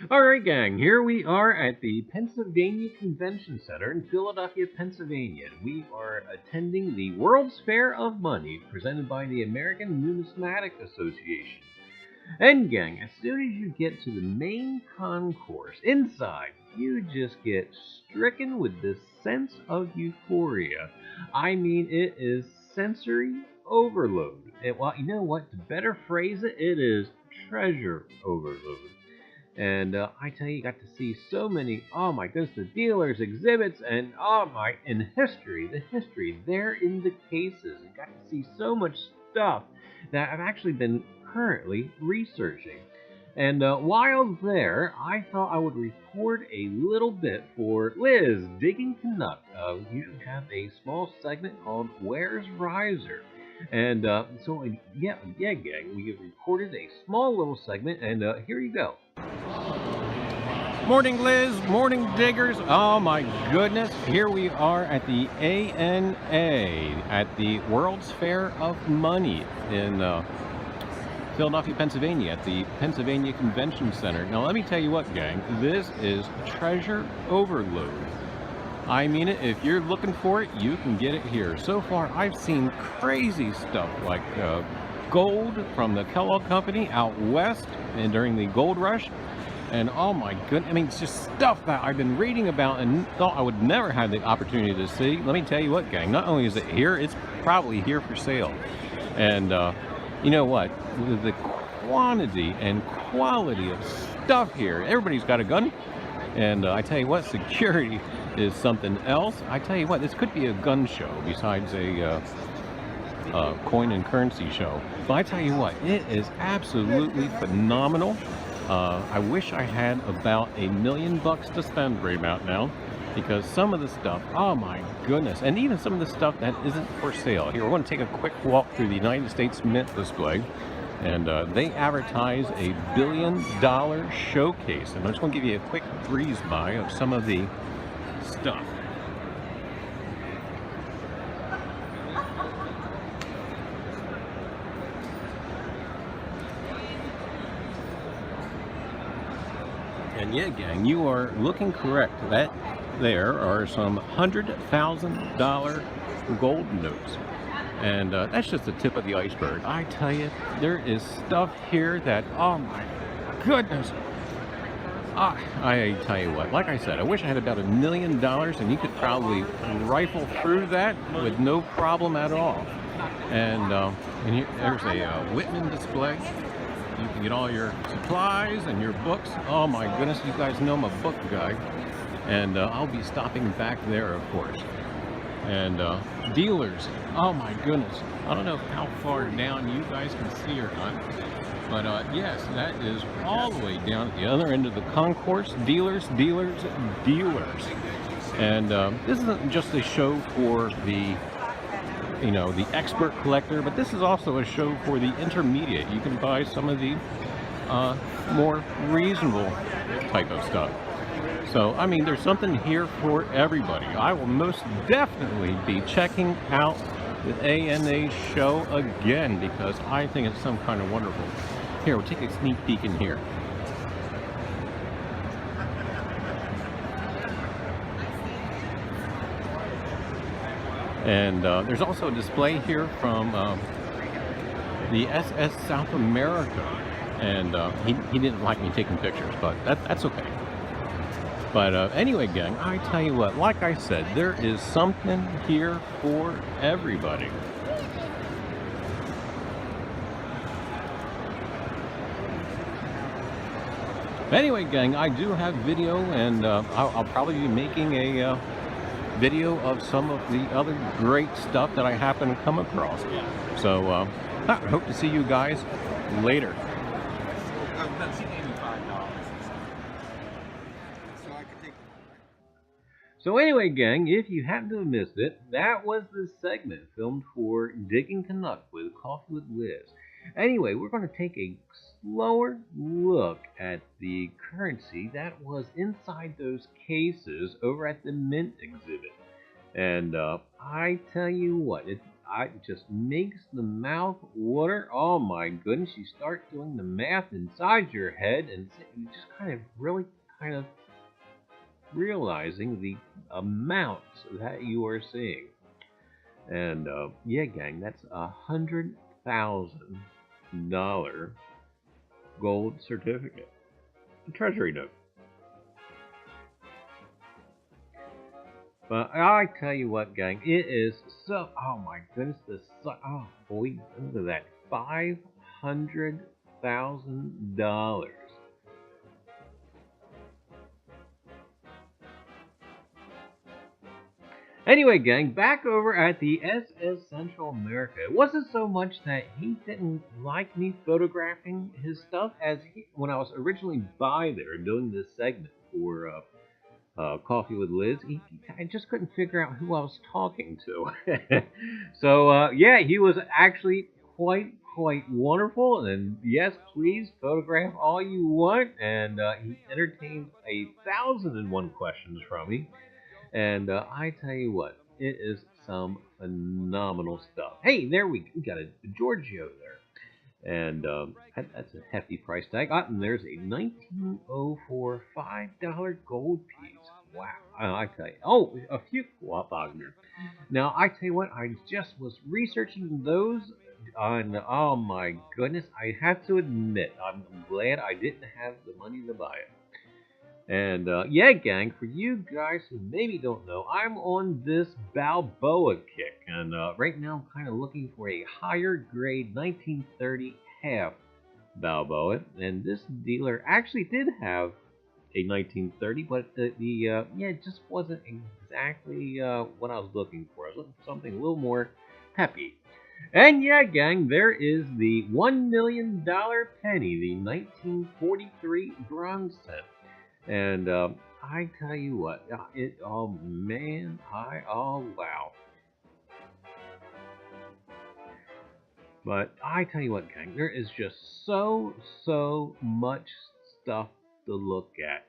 Alright, gang, here we are at the Pennsylvania Convention Center in Philadelphia, Pennsylvania. We are attending the World's Fair of Money presented by the American Numismatic Association. And, gang, as soon as you get to the main concourse, inside, you just get stricken with this sense of euphoria. I mean, it is sensory overload. Well, you know what? To better phrase it, it is treasure overload. And I tell you, got to see so many, oh my goodness, the dealers, exhibits, and the history there in the cases. And got to see so much stuff that I've actually been currently researching. And while there, I thought I would record a little bit for Liz, Digging Canuck. You have a small segment called Where's Reiser? And so, yeah, gang, we have recorded a small little segment, and here you go. Morning, Liz. Morning, diggers. Oh my goodness. Here we are at the ANA, at the World's Fair of Money in Philadelphia, Pennsylvania, at the Pennsylvania Convention Center. Now, let me tell you what, gang, this is treasure overload. I mean it. If you're looking for it, you can get it here. So far, I've seen crazy stuff like gold from the Kellogg Company out west and during the gold rush. And oh my goodness, I mean, it's just stuff that I've been reading about and thought I would never have the opportunity to see. Let me tell you what, gang, not only is it here, it's probably here for sale. And you know what? The quantity and quality of stuff here, everybody's got a gun. And I tell you what, security is something else. I tell you what, this could be a gun show besides a coin and currency show. But I tell you what, it is absolutely phenomenal. I wish I had about $1 million to spend right about now, because some of the stuff, oh my goodness, and even some of the stuff that isn't for sale. Here, we're going to take a quick walk through the United States Mint display, and they advertise a $1 billion showcase. And I'm just going to give you a quick breeze by of some of the stuff. And yeah, gang, you are looking correct. That there are some $100,000 gold notes. And that's just the tip of the iceberg. I tell you, there is stuff here that, oh my goodness. I tell you what, like I said, I wish I had about $1 million and you could probably rifle through that with no problem at all. And here, there's a Whitman display. You can get all your supplies and your books. Oh my goodness, you guys know I'm a book guy. And I'll be stopping back there, of course. And dealers, oh my goodness. I don't know how far down you guys can see or not. But yes, that is all the way down at the other end of the concourse. Dealers, dealers, dealers. And this isn't just a show for the the expert collector, but this is also a show for the intermediate. You can buy some of the more reasonable type of stuff. So, I mean, there's something here for everybody. I will most definitely be checking out the ANA show again because I think it's some kind of wonderful. Here, we'll take a sneak peek in here. And there's also a display here from the SS South America, and he didn't like me taking pictures, but that's okay. But anyway, gang, I tell you what, like I said, there is something here for everybody. Anyway, gang, I do have video, and I'll probably be making a video of some of the other great stuff that I happen to come across. So I hope to see you guys later. So anyway, gang, if you happen to have missed it, that was the segment filmed for Digging Canuck with Coffee with Liz. Anyway, we're going to take a slower look at the currency that was inside those cases over at the Mint exhibit. And I tell you what, it just makes the mouth water. Oh my goodness, you start doing the math inside your head and you just kind of realizing the amounts that you are seeing. And yeah, gang, that's $100,000 gold certificate, a treasury note. But I tell you what, gang, it is so. Oh my goodness, oh boy, look at that, $500,000. Anyway, gang, back over at the SS Central America. It wasn't so much that he didn't like me photographing his stuff as when I was originally by there doing this segment for Coffee with Liz, I just couldn't figure out who I was talking to. So, yeah, he was actually quite wonderful. And yes, please photograph all you want. And he entertained 1,001 questions from me. And I tell you what, it is some phenomenal stuff. Hey, there we got a Giorgio there. And that's a hefty price tag. And there's a 1904 $5 gold piece. Wow. I tell you. Oh, a few Wagner. Now, I tell you what, I just was researching those on, oh my goodness, I have to admit, I'm glad I didn't have the money to buy it. And yeah, gang, for you guys who maybe don't know, I'm on this Balboa kick, and right now I'm kind of looking for a higher grade 1930 half Balboa, and this dealer actually did have a 1930, but yeah, it just wasn't exactly what I was looking for. I was looking for something a little more peppy. And yeah, gang, there is the $1 million penny, the 1943 bronze cent. And I tell you what, oh man, oh wow. But I tell you what, gang, there is just so much stuff to look at.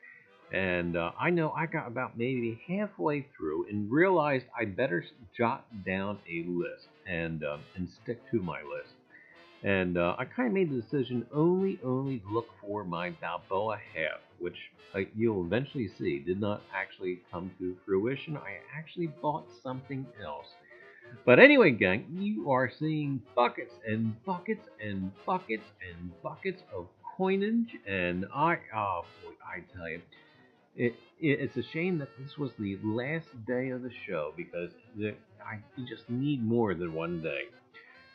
And I know I got about maybe halfway through and realized I better jot down a list and stick to my list. And I kind of made the decision only look for my Balboa half, which you'll eventually see did not actually come to fruition. I actually bought something else. But anyway, gang, you are seeing buckets and buckets and buckets and buckets of coinage, and oh boy, I tell you, it's a shame that this was the last day of the show because you just need more than one day.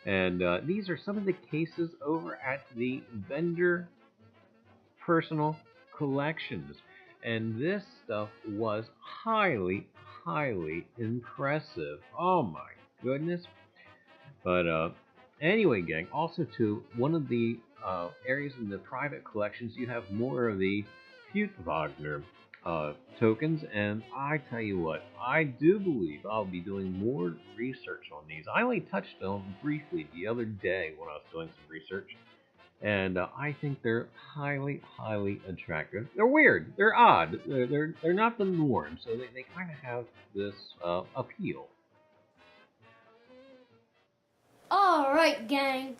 And these are some of the cases over at the vendor personal collections. And this stuff was highly impressive. Oh my goodness. But anyway, gang, also too, one of the areas in the private collections, you have more of the Wagner tokens, and I tell you what, I do believe I'll be doing more research on these. I only touched on them briefly the other day when I was doing some research, and I think they're highly attractive. They're weird, they're odd, they're not the norm, so they kind of have this appeal. Alright, gang.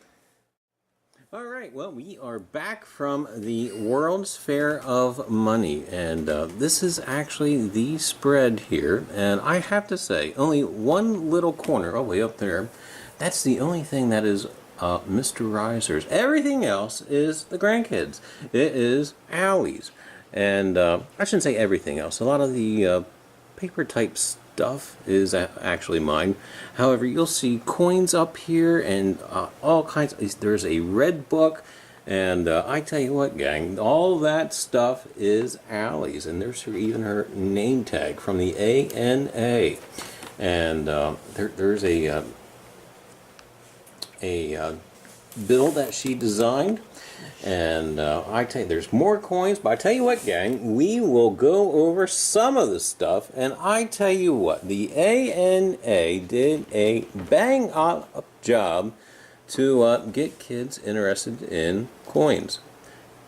Alright, well, we are back from the World's Fair of Money, and this is actually the spread here, and I have to say, only one little corner, oh, way up there, that's the only thing that is Mr. Reiser's. Everything else is the grandkids. It is Allie's, and I shouldn't say everything else. A lot of the paper type stuff is actually mine. However, you'll see coins up here and all kinds of, there's a red book, and I tell you what, gang, all that stuff is Allie's, and there's even her name tag from the ANA, and there's a bill that she designed. And I tell you, there's more coins, but I tell you what, gang, we will go over some of the stuff, and I tell you what, the ANA did a bang-up job to get kids interested in coins,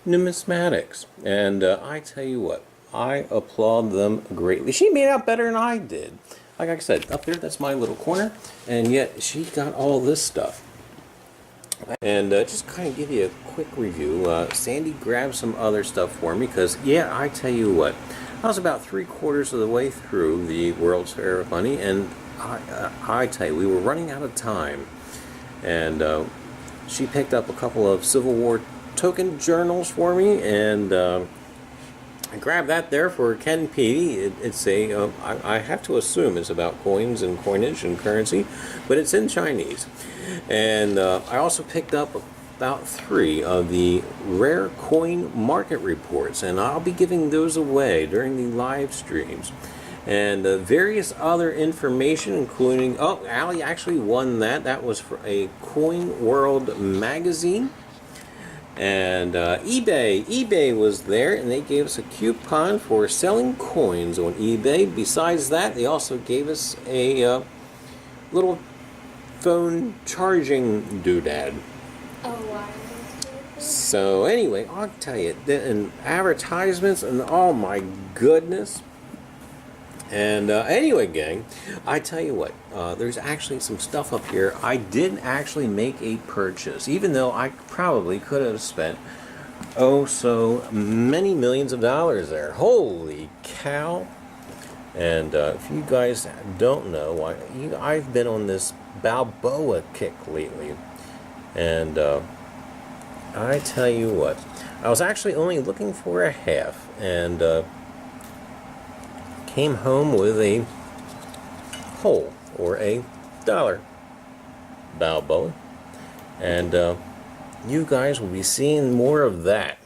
numismatics, and I tell you what, I applaud them greatly. She made out better than I did. like I said, up there, that's my little corner, and yet she got all this stuff. And just kind of give you a quick review, Sandy grabbed some other stuff for me, because, yeah, I tell you what, I was about 3/4 of the way through the World's Fair of Money, and I tell you, we were running out of time. And she picked up a couple of Civil War token journals for me, and I grabbed that there for Ken P. It's a, I have to assume it's about coins and coinage and currency, but it's in Chinese. And I also picked up about 3 of the rare coin market reports, and I'll be giving those away during the live streams. And various other information, including, oh, Allie actually won that. That was for a Coin World magazine. And eBay was there, and they gave us a coupon for selling coins on eBay. Besides that, they also gave us a little phone charging doodad. Oh, wow. So anyway, I'll tell you, and advertisements, and oh my goodness. And anyway, gang, I tell you what, there's actually some stuff up here. I did actually make a purchase, even though I probably could have spent, oh, so many millions of dollars there. Holy cow. And if you guys don't know, I've been on this Balboa kick lately. And I tell you what, I was actually only looking for a half, and came home with a whole, or a dollar Balboa, and you guys will be seeing more of that.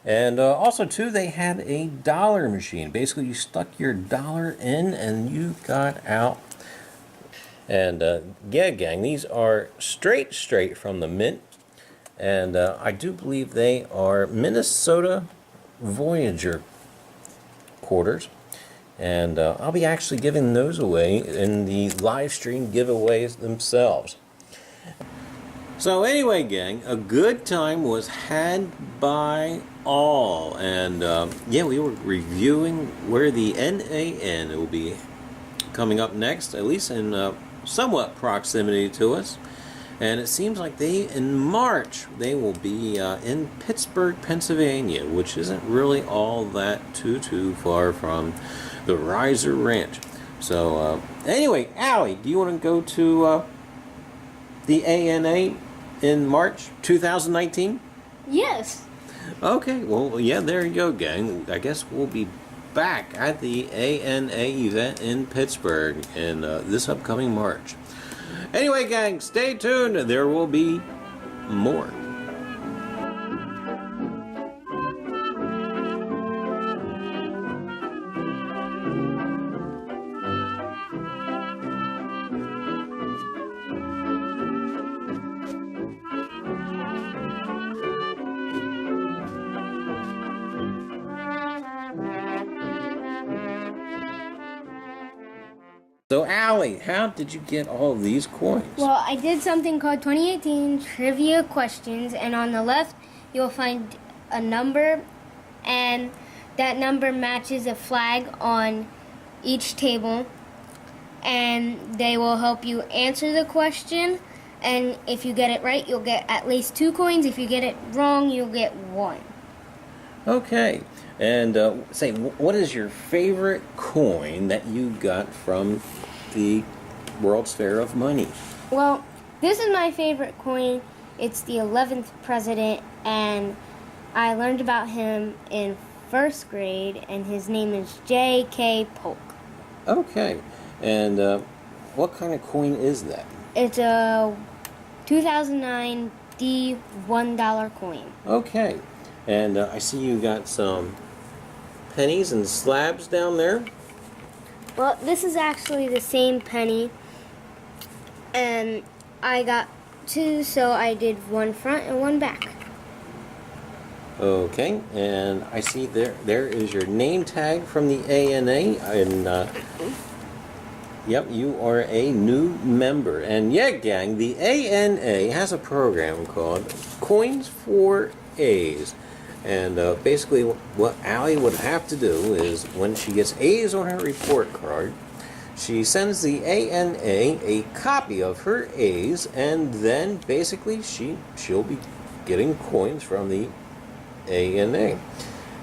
And also too, they had a dollar machine. Basically, you stuck your dollar in and you got out. And yeah, gang, these are straight from the mint, and I do believe they are Minnesota Voyager quarters. And I'll be actually giving those away in the live stream giveaways themselves. So anyway, gang, a good time was had by all. And yeah, we were reviewing where the NAN will be coming up next, at least in somewhat proximity to us. And it seems like in March, they will be in Pittsburgh, Pennsylvania, which isn't really all that too far from the Reiser Ranch. So anyway, Allie, do you want to go to the ANA in March 2019? Yes. Okay, well, yeah, there you go, gang. I guess we'll be back at the ANA event in Pittsburgh in this upcoming March. Anyway, gang, stay tuned. There will be more. So, Allie, how did you get all of these coins? Well, I did something called 2018 Trivia Questions, and on the left, you'll find a number, and that number matches a flag on each table, and they will help you answer the question, and if you get it right, you'll get at least 2 coins. If you get it wrong, you'll get 1. Okay, and say, what is your favorite coin that you got from the World's Fair of Money? Well, this is my favorite coin. It's the 11th president, and I learned about him in 1st grade, and his name is J.K. Polk. Okay, and what kind of coin is that? It's a 2009 D $1 coin. Okay, and I see you got some pennies and slabs down there. Well, this is actually the same penny, and I got 2, so I did 1 front and 1 back. Okay, and I see there is your name tag from the ANA, and yep, you are a new member. And yeah, gang, the ANA has a program called Coins for A's. And basically what Allie would have to do is, when she gets A's on her report card, she sends the ANA a copy of her A's, and then basically she'll be getting coins from the ANA.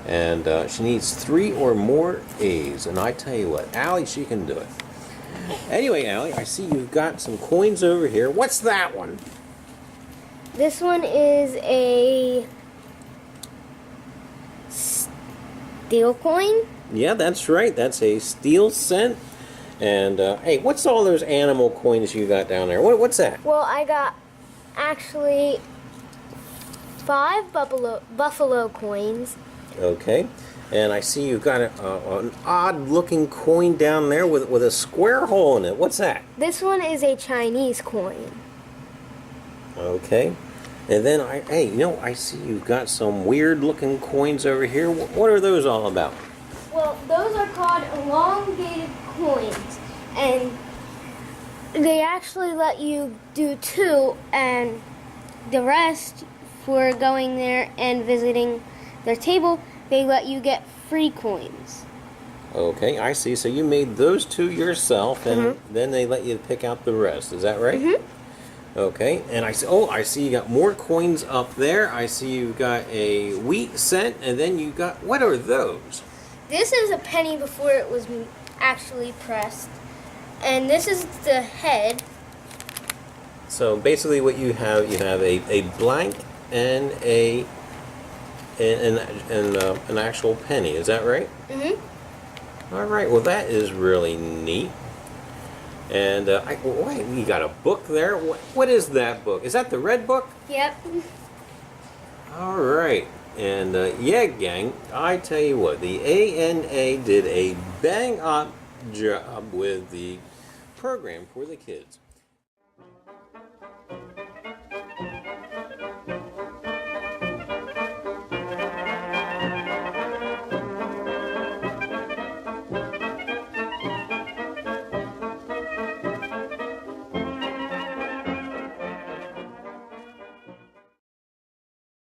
And she needs 3 or more A's, and I tell you what, Allie, she can do it. Anyway, Allie, I see you've got some coins over here. What's that one? This one is a steel coin. Yeah, that's right. That's a steel cent. And, hey, what's all those animal coins you got down there? What's that? Well, I got actually 5 buffalo coins. Okay. And I see you've got an odd-looking coin down there with a square hole in it. What's that? This one is a Chinese coin. Okay. And then, hey, you know, I see you've got some weird-looking coins over here. What are those all about? Well, those are called elongated coins, and they actually let you do 2, and the rest, for going there and visiting their table, they let you get free coins. Okay, I see. So you made those 2 yourself, and then they let you pick out the rest. Is that right? Mm-hmm. Okay, and I see you got more coins up there. I see you've got a wheat cent, and then you got, what are those? This is a penny before it was actually pressed, and this is the head. So basically, what you have a blank and an actual penny. Is that right? Mm-hmm. All right. Well, that is really neat. And wait, you got a book there. What is that book? Is that the red book? Yep. All right. And yeah, gang, I tell you what, the ANA did a bang-up job with the program for the kids.